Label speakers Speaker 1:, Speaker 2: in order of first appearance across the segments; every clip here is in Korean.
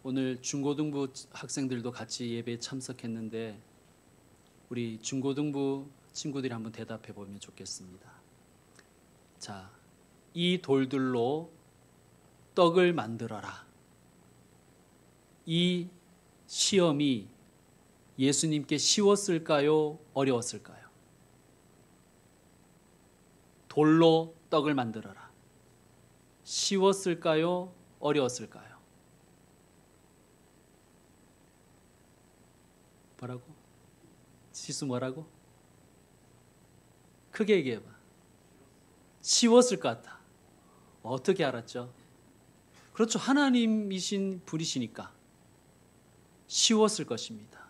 Speaker 1: 오늘 중고등부 학생들도 같이 예배에 참석했는데 우리 중고등부 친구들이 한번 대답해 보면 좋겠습니다. 자, 이 돌들로 떡을 만들어라. 이 시험이 예수님께 쉬웠을까요? 어려웠을까요? 돌로 떡을 만들어라. 쉬웠을까요? 어려웠을까요? 뭐라고? 지수 뭐라고? 크게 얘기해봐. 쉬웠을 것 같다. 어떻게 알았죠? 그렇죠. 하나님이신 분이시니까 쉬웠을 것입니다.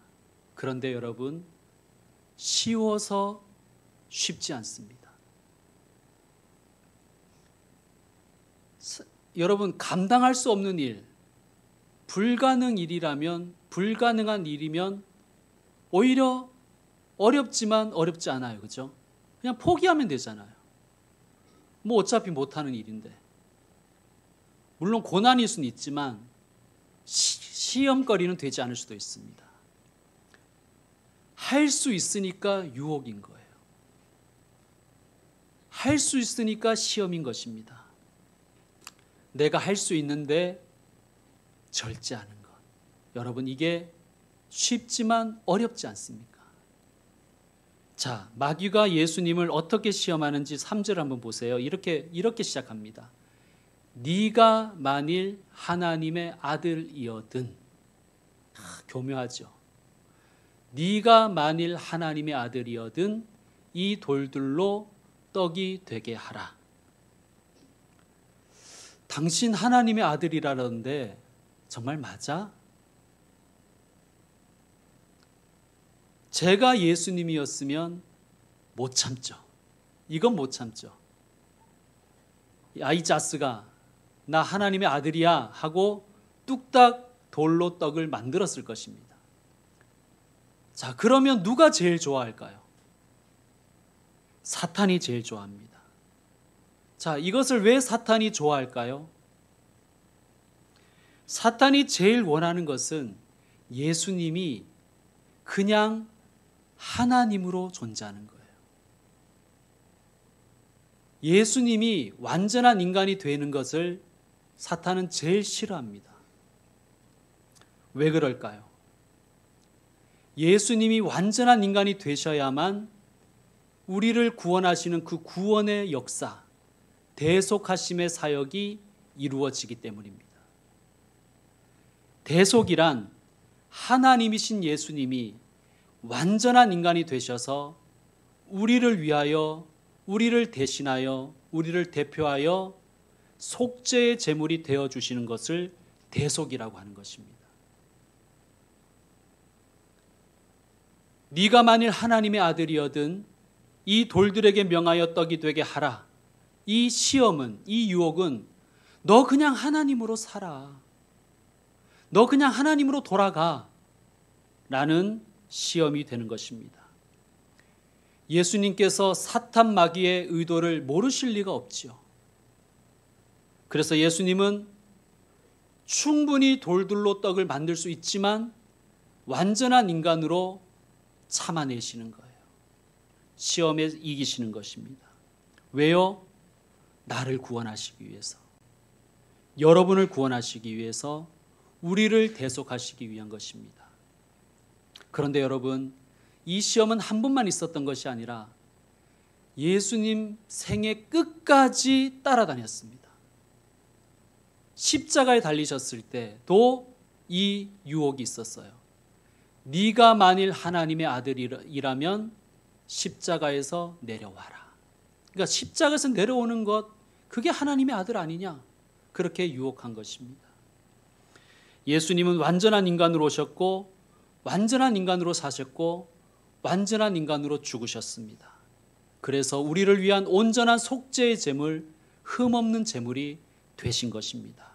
Speaker 1: 그런데 여러분, 쉬워서 쉽지 않습니다. 여러분, 감당할 수 없는 일, 불가능한 일이면 오히려 어렵지만 어렵지 않아요. 그죠? 그냥 포기하면 되잖아요. 뭐 어차피 못하는 일인데. 물론 고난일 수는 있지만 시험거리는 되지 않을 수도 있습니다. 할 수 있으니까 유혹인 거예요. 할 수 있으니까 시험인 것입니다. 내가 할 수 있는데 절제하는 것. 여러분, 이게 쉽지만 어렵지 않습니까? 자, 마귀가 예수님을 어떻게 시험하는지 3절 한번 보세요. 이렇게 시작합니다. 네가 만일 하나님의 아들이어든. 교묘하죠. 네가 만일 하나님의 아들이어든 이 돌들로 떡이 되게 하라. 당신 하나님의 아들이라는데 정말 맞아? 제가 예수님이었으면 못 참죠. 이건 못 참죠. 아이자스가 나 하나님의 아들이야 하고 뚝딱 돌로 떡을 만들었을 것입니다. 자, 그러면 누가 제일 좋아할까요? 사탄이 제일 좋아합니다. 자, 이것을 왜 사탄이 좋아할까요? 사탄이 제일 원하는 것은 예수님이 그냥 하나님으로 존재하는 거예요. 예수님이 완전한 인간이 되는 것을 사탄은 제일 싫어합니다. 왜 그럴까요? 예수님이 완전한 인간이 되셔야만 우리를 구원하시는 그 구원의 역사, 대속하심의 사역이 이루어지기 때문입니다. 대속이란 하나님이신 예수님이 완전한 인간이 되셔서 우리를 위하여, 우리를 대신하여, 우리를 대표하여 속죄의 제물이 되어주시는 것을 대속이라고 하는 것입니다. 네가 만일 하나님의 아들이어든 이 돌들에게 명하여 떡이 되게 하라. 이 시험은, 이 유혹은 너 그냥 하나님으로 살아. 너 그냥 하나님으로 돌아가. 라는 시험이 되는 것입니다. 예수님께서 사탄 마귀의 의도를 모르실 리가 없지요. 그래서 예수님은 충분히 돌들로 떡을 만들 수 있지만 완전한 인간으로 참아내시는 거예요. 시험에 이기시는 것입니다. 왜요? 나를 구원하시기 위해서, 여러분을 구원하시기 위해서, 우리를 대속하시기 위한 것입니다. 그런데 여러분, 이 시험은 한 번만 있었던 것이 아니라 예수님 생애 끝까지 따라다녔습니다. 십자가에 달리셨을 때도 이 유혹이 있었어요. 네가 만일 하나님의 아들이라면 십자가에서 내려와라. 그러니까 십자가에서 내려오는 것, 그게 하나님의 아들 아니냐? 그렇게 유혹한 것입니다. 예수님은 완전한 인간으로 오셨고 완전한 인간으로 사셨고 완전한 인간으로 죽으셨습니다. 그래서 우리를 위한 온전한 속죄의 제물, 흠없는 제물이 되신 것입니다.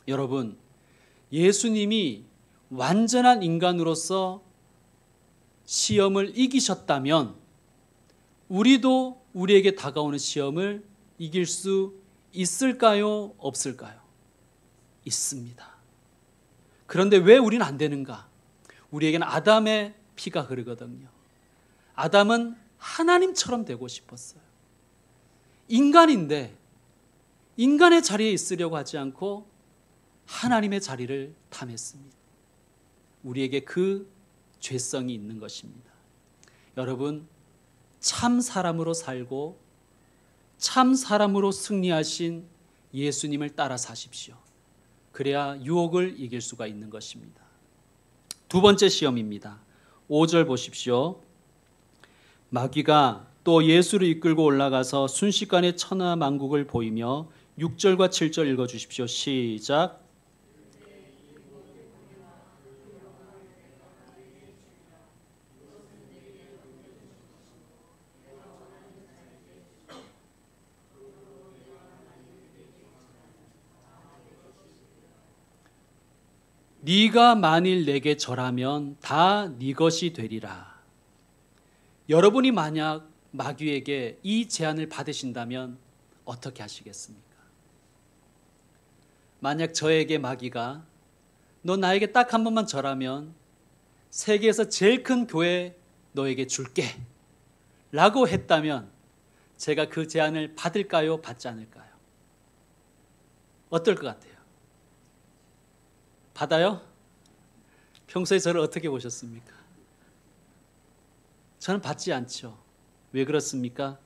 Speaker 1: 여러분, 예수님이 완전한 인간으로서 시험을 이기셨다면 우리도 우리에게 다가오는 시험을 이길 수 있을까요? 없을까요? 있습니다. 그런데 왜 우리는 안 되는가? 우리에게는 아담의 피가 흐르거든요. 아담은 하나님처럼 되고 싶었어요. 인간인데 인간의 자리에 있으려고 하지 않고 하나님의 자리를 탐했습니다. 우리에게 그 죄성이 있는 것입니다. 여러분, 참 사람으로 살고 참 사람으로 승리하신 예수님을 따라 사십시오. 그래야 유혹을 이길 수가 있는 것입니다. 두 번째 시험입니다. 5절 보십시오. 마귀가 또 예수를 이끌고 올라가서 순식간에 천하만국을 보이며 6절과 7절 읽어주십시오. 시작. 네가 만일 내게 절하면 다 네 것이 되리라. 여러분이 만약 마귀에게 이 제안을 받으신다면 어떻게 하시겠습니까? 만약 저에게 마귀가 너 나에게 딱 한 번만 절하면 세계에서 제일 큰 교회 너에게 줄게 라고 했다면 제가 그 제안을 받을까요? 받지 않을까요? 어떨 것 같아요? 받아요? 평소에 저를 어떻게 보셨습니까? 저는 받지 않죠. 왜 그렇습니까?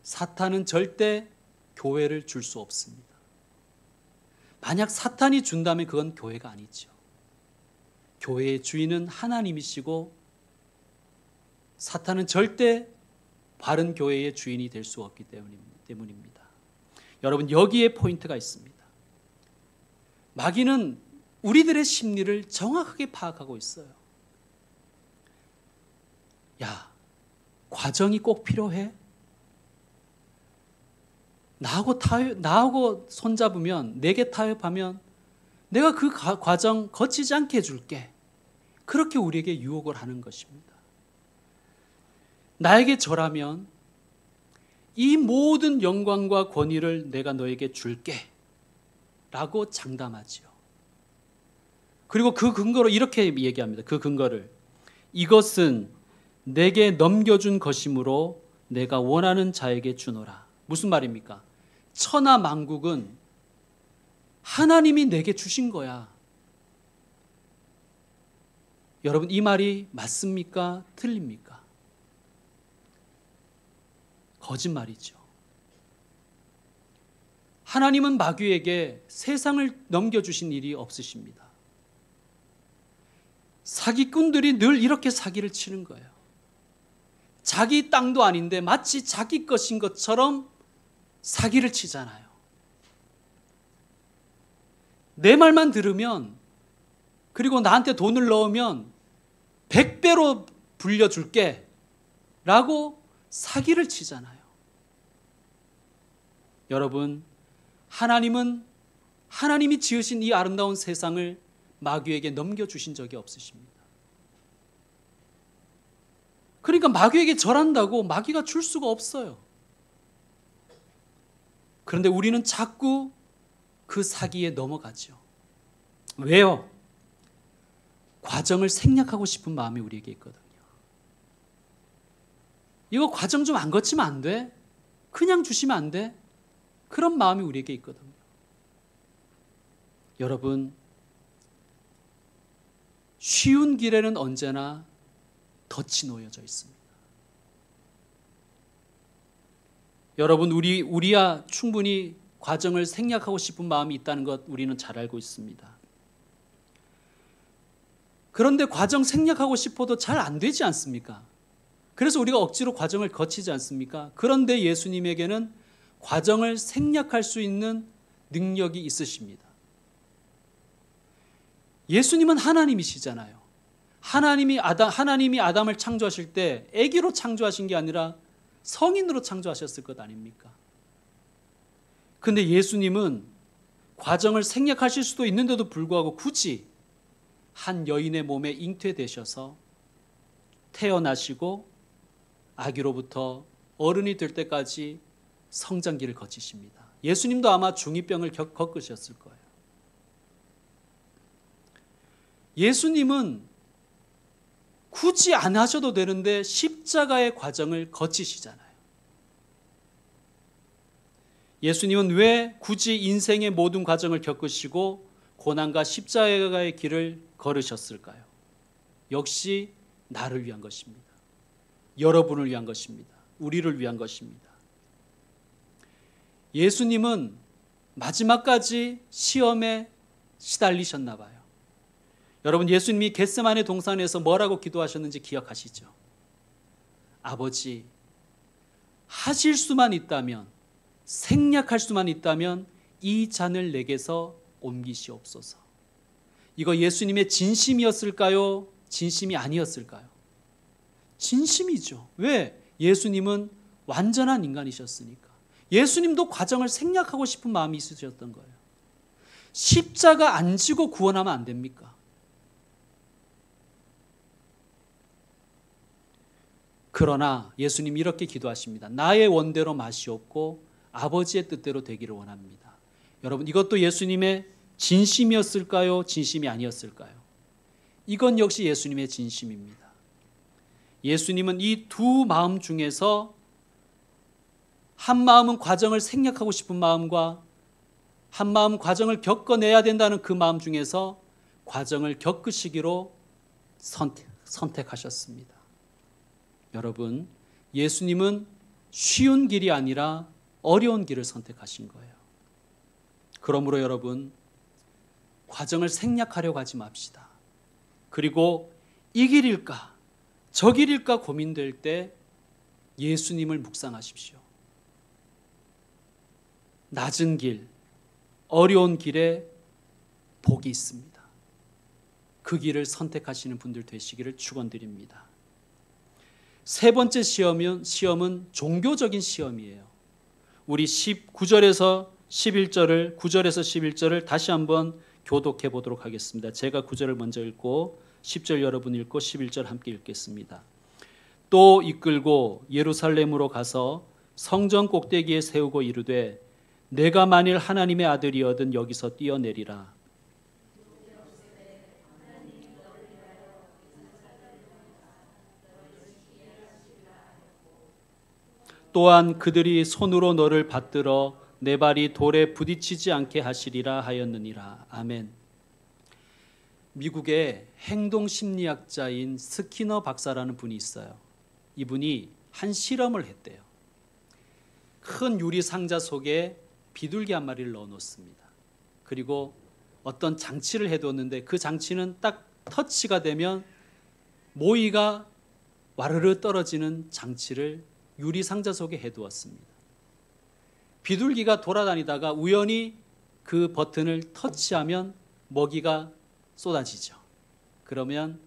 Speaker 1: 사탄은 절대 교회를 줄 수 없습니다. 만약 사탄이 준다면 그건 교회가 아니죠. 교회의 주인은 하나님이시고 사탄은 절대 바른 교회의 주인이 될 수 없기 때문입니다. 여러분, 여기에 포인트가 있습니다. 마귀는 우리들의 심리를 정확하게 파악하고 있어요. 야, 과정이 꼭 필요해? 나하고 손잡으면, 내게 타협하면 내가 그 과정 거치지 않게 해줄게. 그렇게 우리에게 유혹을 하는 것입니다. 나에게 절하면 이 모든 영광과 권위를 내가 너에게 줄게 라고 장담하지요. 그리고 그 근거로 이렇게 얘기합니다. 그 근거를 이것은 내게 넘겨준 것이므로 내가 원하는 자에게 주노라. 무슨 말입니까? 천하 만국은 하나님이 내게 주신 거야. 여러분, 이 말이 맞습니까? 틀립니까? 거짓말이죠. 하나님은 마귀에게 세상을 넘겨주신 일이 없으십니다. 사기꾼들이 늘 이렇게 사기를 치는 거예요. 자기 땅도 아닌데 마치 자기 것인 것처럼 사기를 치잖아요. 내 말만 들으면, 그리고 나한테 돈을 넣으면 100배로 불려줄게 라고 사기를 치잖아요. 여러분, 하나님은 하나님이 지으신 이 아름다운 세상을 마귀에게 넘겨주신 적이 없으십니다. 그러니까 마귀에게 절한다고 마귀가 줄 수가 없어요. 그런데 우리는 자꾸 그 사기에 넘어가죠. 왜요? 과정을 생략하고 싶은 마음이 우리에게 있거든요. 이거 과정 좀 안 거치면 안 돼? 그냥 주시면 안 돼? 그런 마음이 우리에게 있거든요. 여러분, 쉬운 길에는 언제나 덫이 놓여져 있습니다. 여러분, 우리야 충분히 과정을 생략하고 싶은 마음이 있다는 것 우리는 잘 알고 있습니다. 그런데 과정 생략하고 싶어도 잘 안 되지 않습니까? 그래서 우리가 억지로 과정을 거치지 않습니까? 그런데 예수님에게는 과정을 생략할 수 있는 능력이 있으십니다. 예수님은 하나님이시잖아요. 하나님이 아담을 창조하실 때 아기로 창조하신 게 아니라 성인으로 창조하셨을 것 아닙니까? 근데 예수님은 과정을 생략하실 수도 있는데도 불구하고 굳이 한 여인의 몸에 잉태되셔서 태어나시고 아기로부터 어른이 될 때까지 성장기를 거치십니다. 예수님도 아마 중2병을 겪으셨을 거예요. 예수님은 굳이 안 하셔도 되는데 십자가의 과정을 거치시잖아요. 예수님은 왜 굳이 인생의 모든 과정을 겪으시고 고난과 십자가의 길을 걸으셨을까요? 역시 나를 위한 것입니다. 여러분을 위한 것입니다. 우리를 위한 것입니다. 예수님은 마지막까지 시험에 시달리셨나 봐요. 여러분, 예수님이 겟세마네 동산에서 뭐라고 기도하셨는지 기억하시죠? 아버지, 하실 수만 있다면, 생략할 수만 있다면 이 잔을 내게서 옮기시옵소서. 이거 예수님의 진심이었을까요? 진심이 아니었을까요? 진심이죠. 왜? 예수님은 완전한 인간이셨으니까. 예수님도 과정을 생략하고 싶은 마음이 있으셨던 거예요. 십자가 안 지고 구원하면 안 됩니까? 그러나 예수님이 이렇게 기도하십니다. 나의 원대로 마시옵고 아버지의 뜻대로 되기를 원합니다. 여러분, 이것도 예수님의 진심이었을까요? 진심이 아니었을까요? 이건 역시 예수님의 진심입니다. 예수님은 이 두 마음 중에서 한 마음은 과정을 생략하고 싶은 마음과 한 마음은 과정을 겪어내야 된다는 그 마음 중에서 과정을 겪으시기로 선택하셨습니다. 여러분, 예수님은 쉬운 길이 아니라 어려운 길을 선택하신 거예요. 그러므로 여러분, 과정을 생략하려고 하지 맙시다. 그리고 이 길일까 저 길일까 고민될 때 예수님을 묵상하십시오. 낮은 길, 어려운 길에 복이 있습니다. 그 길을 선택하시는 분들 되시기를 축원드립니다. 세 번째 시험은 종교적인 시험이에요. 우리 9절에서 11절을 다시 한번 교독해 보도록 하겠습니다. 제가 9절을 먼저 읽고 10절 여러분 읽고 11절 함께 읽겠습니다. 또 이끌고 예루살렘으로 가서 성전 꼭대기에 세우고 이르되 내가 만일 하나님의 아들이거든 여기서 뛰어내리라. 또한 그들이 손으로 너를 받들어 내 발이 돌에 부딪히지 않게 하시리라 하였느니라. 아멘. 미국의 행동심리학자인 스키너 박사라는 분이 있어요. 이분이 한 실험을 했대요. 큰 유리 상자 속에 비둘기 한 마리를 넣어놓습니다. 그리고 어떤 장치를 해두었는데 그 장치는 딱 터치가 되면 모이가 와르르 떨어지는 장치를 유리 상자 속에 해두었습니다. 비둘기가 돌아다니다가 우연히 그 버튼을 터치하면 먹이가 쏟아지죠. 그러면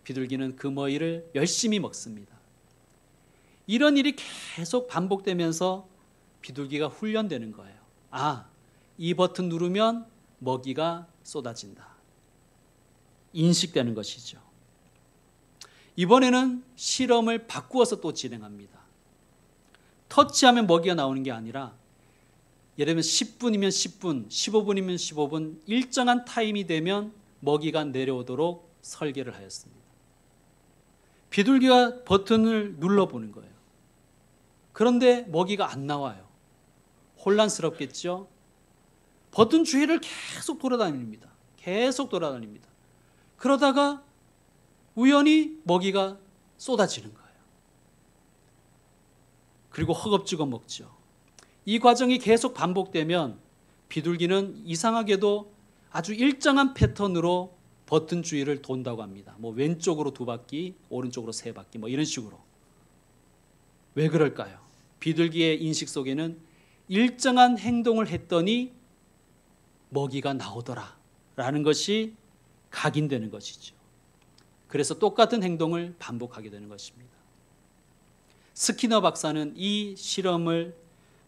Speaker 1: 비둘기는 그 먹이를 열심히 먹습니다. 이런 일이 계속 반복되면서 비둘기가 훈련되는 거예요. 아, 이 버튼 누르면 먹이가 쏟아진다. 인식되는 것이죠. 이번에는 실험을 바꾸어서 또 진행합니다. 터치하면 먹이가 나오는 게 아니라 예를 들면 10분이면 10분, 15분이면 15분 일정한 타임이 되면 먹이가 내려오도록 설계를 하였습니다. 비둘기가 버튼을 눌러보는 거예요. 그런데 먹이가 안 나와요. 혼란스럽겠죠? 버튼 주위를 계속 돌아다닙니다. 계속 돌아다닙니다. 그러다가 우연히 먹이가 쏟아지는 거예요. 그리고 허겁지겁 먹죠. 이 과정이 계속 반복되면 비둘기는 이상하게도 아주 일정한 패턴으로 버튼 주위를 돈다고 합니다. 뭐 왼쪽으로 2바퀴, 오른쪽으로 3바퀴, 뭐 이런 식으로. 왜 그럴까요? 비둘기의 인식 속에는 일정한 행동을 했더니 먹이가 나오더라 라는 것이 각인되는 것이죠. 그래서 똑같은 행동을 반복하게 되는 것입니다. 스키너 박사는 이 실험을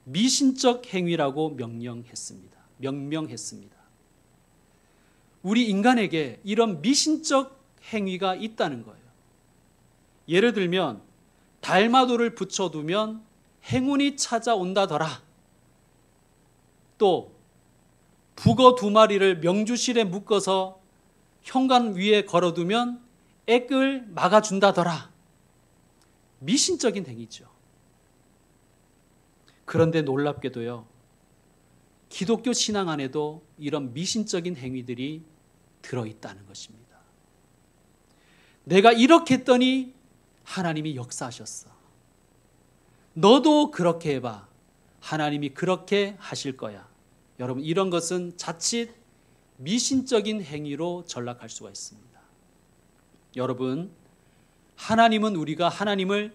Speaker 1: 미신적 행위라고 명명했습니다. 우리 인간에게 이런 미신적 행위가 있다는 거예요. 예를 들면 달마도를 붙여두면 행운이 찾아온다더라. 또 북어 2마리를 명주실에 묶어서 현관 위에 걸어두면 액을 막아준다더라. 미신적인 행위죠. 그런데 놀랍게도요, 기독교 신앙 안에도 이런 미신적인 행위들이 들어있다는 것입니다. 내가 이렇게 했더니 하나님이 역사하셨어. 너도 그렇게 해봐. 하나님이 그렇게 하실 거야. 여러분, 이런 것은 자칫 미신적인 행위로 전락할 수가 있습니다. 여러분, 하나님은 우리가 하나님을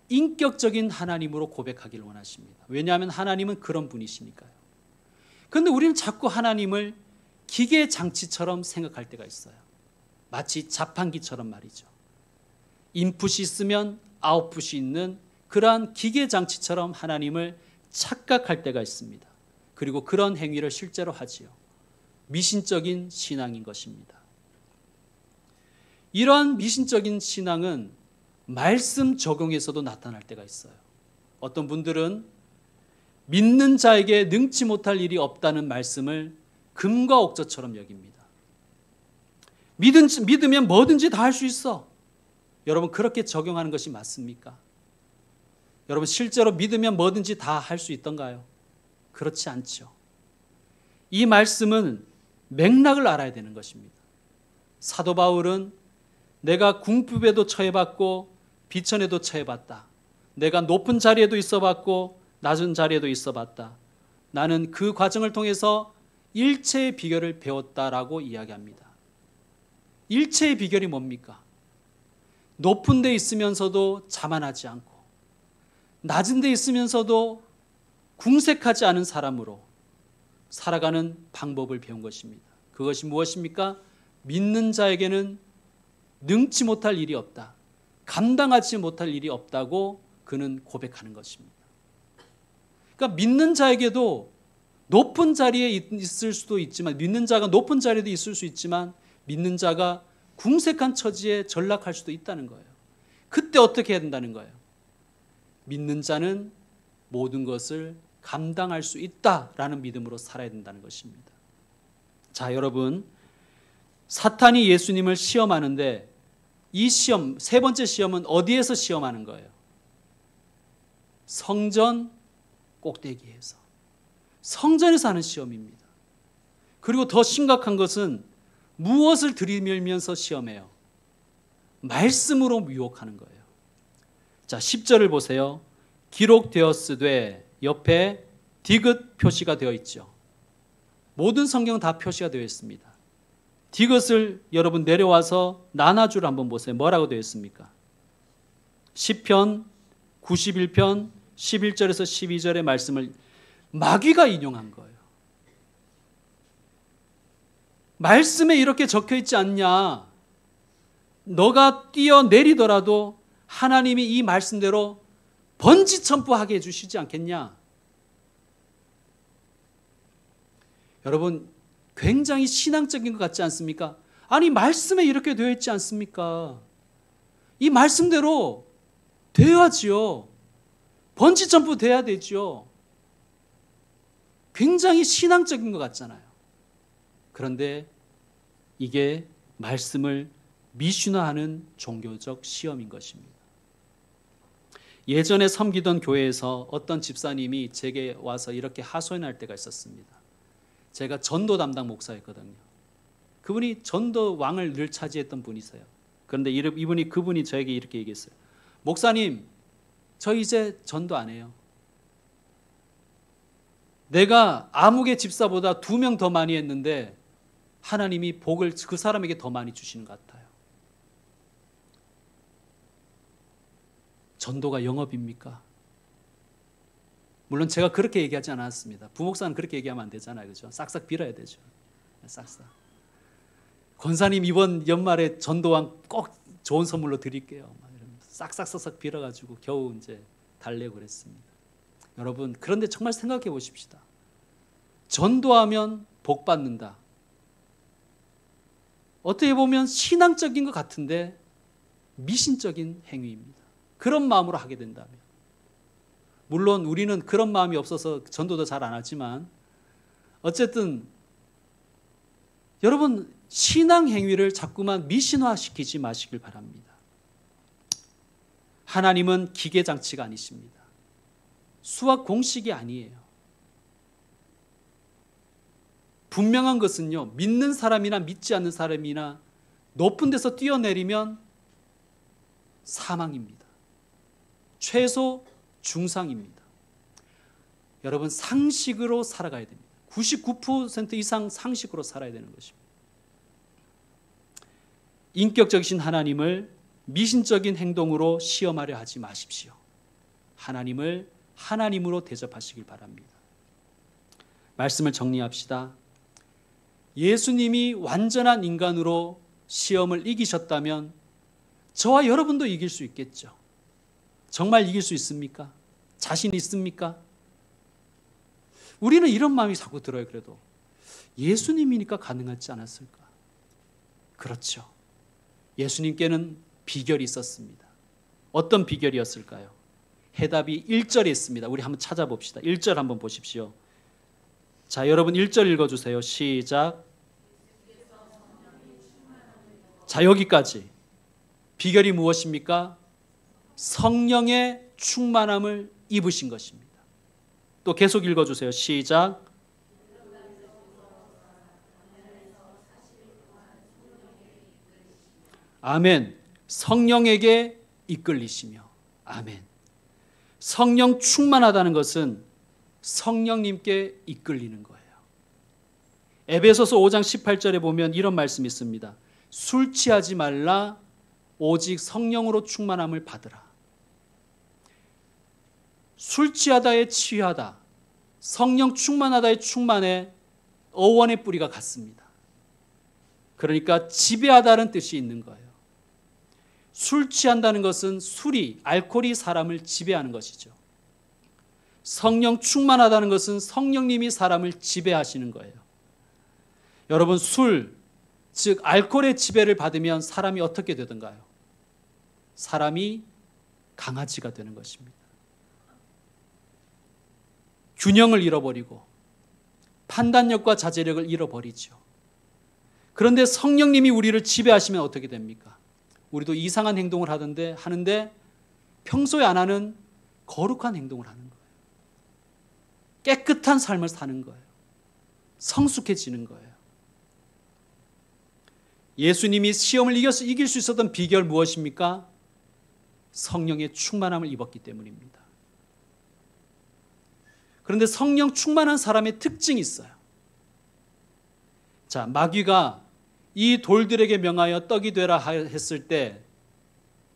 Speaker 1: 인격적인 하나님으로 고백하기를 원하십니다. 왜냐하면 하나님은 그런 분이시니까요. 그런데 우리는 자꾸 하나님을 기계 장치처럼 생각할 때가 있어요. 마치 자판기처럼 말이죠. 인풋이 있으면 아웃풋이 있는 그러한 기계 장치처럼 하나님을 착각할 때가 있습니다. 그리고 그런 행위를 실제로 하지요. 미신적인 신앙인 것입니다. 이러한 미신적인 신앙은 말씀 적용에서도 나타날 때가 있어요. 어떤 분들은 믿는 자에게 능치 못할 일이 없다는 말씀을 금과 옥저처럼 여깁니다. 믿으면 뭐든지 다 할 수 있어. 여러분, 그렇게 적용하는 것이 맞습니까? 여러분, 실제로 믿으면 뭐든지 다 할 수 있던가요? 그렇지 않죠. 이 말씀은 맥락을 알아야 되는 것입니다. 사도 바울은 내가 궁핍에도 처해봤고 비천에도 처해봤다. 내가 높은 자리에도 있어봤고 낮은 자리에도 있어봤다. 나는 그 과정을 통해서 일체의 비결을 배웠다라고 이야기합니다. 일체의 비결이 뭡니까? 높은 데 있으면서도 자만하지 않고 낮은 데 있으면서도 궁색하지 않은 사람으로 살아가는 방법을 배운 것입니다. 그것이 무엇입니까? 믿는 자에게는 능치 못할 일이 없다. 감당하지 못할 일이 없다고 그는 고백하는 것입니다. 그러니까 믿는 자에게도 높은 자리에 있을 수도 있지만, 믿는 자가 높은 자리에도 있을 수 있지만 믿는 자가 궁색한 처지에 전락할 수도 있다는 거예요. 그때 어떻게 해야 된다는 거예요? 믿는 자는 모든 것을 감당할 수 있다라는 믿음으로 살아야 된다는 것입니다. 자, 여러분, 사탄이 예수님을 시험하는데 이 시험, 세 번째 시험은 어디에서 시험하는 거예요? 성전 꼭대기에서. 성전에서 하는 시험입니다. 그리고 더 심각한 것은 무엇을 들이밀면서 시험해요? 말씀으로 유혹하는 거예요. 자, 10절을 보세요. 기록되었으되 옆에 디귿 표시가 되어 있죠. 모든 성경 다 표시가 되어 있습니다. 디귿을 여러분 내려와서 나눠주를 한번 보세요. 뭐라고 되어 있습니까? 시편 91편 11절에서 12절의 말씀을 마귀가 인용한 거예요. 말씀에 이렇게 적혀 있지 않냐? 너가 뛰어내리더라도 하나님이 이 말씀대로 번지점프하게 해주시지 않겠냐? 여러분, 굉장히 신앙적인 것 같지 않습니까? 아니, 말씀에 이렇게 되어 있지 않습니까? 이 말씀대로 돼야지요. 번지점프 돼야 되죠. 굉장히 신앙적인 것 같잖아요. 그런데 이게 말씀을 미신화하는 종교적 시험인 것입니다. 예전에 섬기던 교회에서 어떤 집사님이 제게 와서 이렇게 하소연할 때가 있었습니다. 제가 전도 담당 목사였거든요. 그분이 전도 왕을 늘 차지했던 분이세요. 그런데 그분이 저에게 이렇게 얘기했어요. 목사님, 저 이제 전도 안 해요. 내가 아무개 집사보다 2명 더 많이 했는데 하나님이 복을 그 사람에게 더 많이 주시는 것 같아요. 전도가 영업입니까? 물론 제가 그렇게 얘기하지 않았습니다. 부목사는 그렇게 얘기하면 안 되잖아요. 그죠? 싹싹 빌어야 되죠. 싹싹. 권사님 이번 연말에 전도왕 꼭 좋은 선물로 드릴게요. 싹싹싹싹 빌어가지고 겨우 이제 달래고 그랬습니다. 여러분, 그런데 정말 생각해 보십시다. 전도하면 복 받는다. 어떻게 보면 신앙적인 것 같은데 미신적인 행위입니다. 그런 마음으로 하게 된다면. 물론 우리는 그런 마음이 없어서 전도도 잘 안 하지만 어쨌든 여러분, 신앙 행위를 자꾸만 미신화시키지 마시길 바랍니다. 하나님은 기계장치가 아니십니다. 수학 공식이 아니에요. 분명한 것은요, 믿는 사람이나 믿지 않는 사람이나 높은 데서 뛰어내리면 사망입니다. 최소 중상입니다. 여러분, 상식으로 살아가야 됩니다. 99% 이상 상식으로 살아야 되는 것입니다. 인격적이신 하나님을 미신적인 행동으로 시험하려 하지 마십시오. 하나님을 하나님으로 대접하시길 바랍니다. 말씀을 정리합시다. 예수님이 완전한 인간으로 시험을 이기셨다면 저와 여러분도 이길 수 있겠죠. 정말 이길 수 있습니까? 자신 있습니까? 우리는 이런 마음이 자꾸 들어요. 그래도 예수님이니까 가능하지 않았을까? 그렇죠. 예수님께는 비결이 있었습니다. 어떤 비결이었을까요? 해답이 1절에 있습니다. 우리 한번 찾아봅시다. 1절 한번 보십시오. 자, 여러분 1절 읽어주세요. 시작. 자, 여기까지. 비결이 무엇입니까? 성령의 충만함을 입으신 것입니다. 또 계속 읽어주세요. 시작. 아멘. 성령에게 이끌리시며. 아멘. 성령 충만하다는 것은 성령님께 이끌리는 거예요. 에베소서 5장 18절에 보면 이런 말씀이 있습니다. 술 취하지 말라 오직 성령으로 충만함을 받으라. 술 취하다의 취하다, 성령 충만하다의 충만에 어원의 뿌리가 같습니다. 그러니까 지배하다는 뜻이 있는 거예요. 술 취한다는 것은 술이, 알코올이 사람을 지배하는 것이죠. 성령 충만하다는 것은 성령님이 사람을 지배하시는 거예요. 여러분, 술, 즉 알코올의 지배를 받으면 사람이 어떻게 되던가요? 사람이 강아지가 되는 것입니다. 균형을 잃어버리고 판단력과 자제력을 잃어버리죠. 그런데 성령님이 우리를 지배하시면 어떻게 됩니까? 우리도 이상한 행동을 하는데 평소에 안 하는 거룩한 행동을 하는 거예요. 깨끗한 삶을 사는 거예요. 성숙해지는 거예요. 예수님이 시험을 이길 수 있었던 비결 무엇입니까? 성령의 충만함을 입었기 때문입니다. 그런데 성령 충만한 사람의 특징이 있어요. 자, 마귀가 이 돌들에게 명하여 떡이 되라 했을 때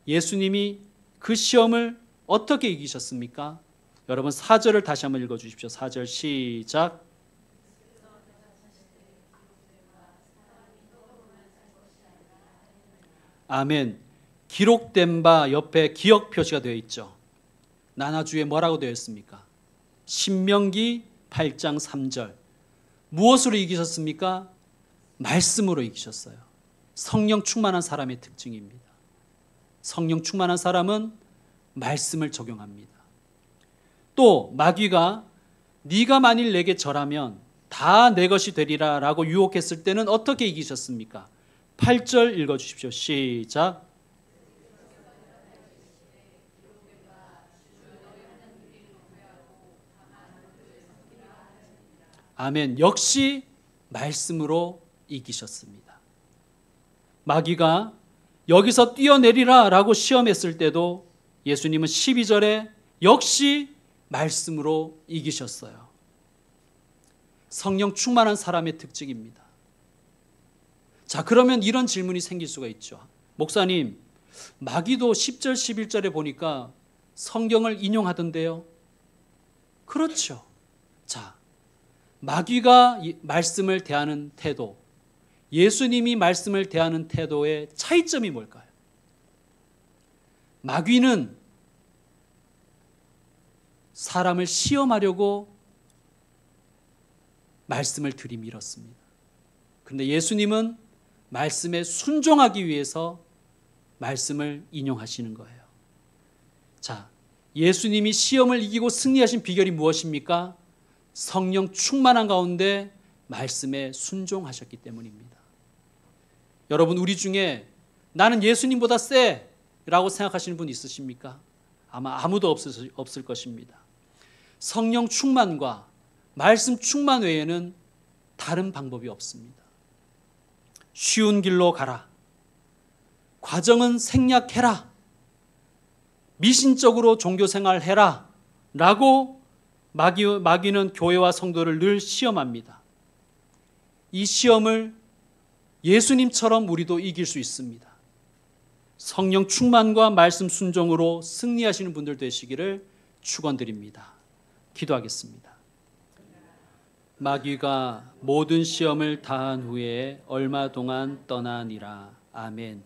Speaker 1: 예수님이 그 시험을 어떻게 이기셨습니까? 여러분 4절을 다시 한번 읽어주십시오. 4절 시작. 아멘. 기록된 바 옆에 기억 표시가 되어 있죠. 나나주에 뭐라고 되어 있습니까? 신명기 8장 3절. 무엇으로 이기셨습니까? 말씀으로 이기셨어요. 성령 충만한 사람의 특징입니다. 성령 충만한 사람은 말씀을 적용합니다. 또 마귀가 네가 만일 내게 절하면 다 내 것이 되리라 라고 유혹했을 때는 어떻게 이기셨습니까? 8절 읽어주십시오. 시작. 아멘. 역시 말씀으로 이기셨습니다. 마귀가 여기서 뛰어내리라 라고 시험했을 때도 예수님은 12절에 역시 말씀으로 이기셨어요. 성령 충만한 사람의 특징입니다. 자, 그러면 이런 질문이 생길 수가 있죠. 목사님, 마귀도 10절, 11절에 보니까 성경을 인용하던데요. 그렇죠. 자, 마귀가 말씀을 대하는 태도, 예수님이 말씀을 대하는 태도의 차이점이 뭘까요? 마귀는 사람을 시험하려고 말씀을 들이밀었습니다. 그런데 예수님은 말씀에 순종하기 위해서 말씀을 인용하시는 거예요. 자, 예수님이 시험을 이기고 승리하신 비결이 무엇입니까? 성령 충만한 가운데 말씀에 순종하셨기 때문입니다. 여러분, 우리 중에 나는 예수님보다 세 라고 생각하시는 분 있으십니까? 아마 아무도 없을 것입니다. 성령 충만과 말씀 충만 외에는 다른 방법이 없습니다. 쉬운 길로 가라. 과정은 생략해라. 미신적으로 종교생활 해라. 라고 마귀는 교회와 성도를 늘 시험합니다. 이 시험을 예수님처럼 우리도 이길 수 있습니다. 성령 충만과 말씀 순종으로 승리하시는 분들 되시기를 축원드립니다. 기도하겠습니다. 마귀가 모든 시험을 다한 후에 얼마 동안 떠나니라. 아멘.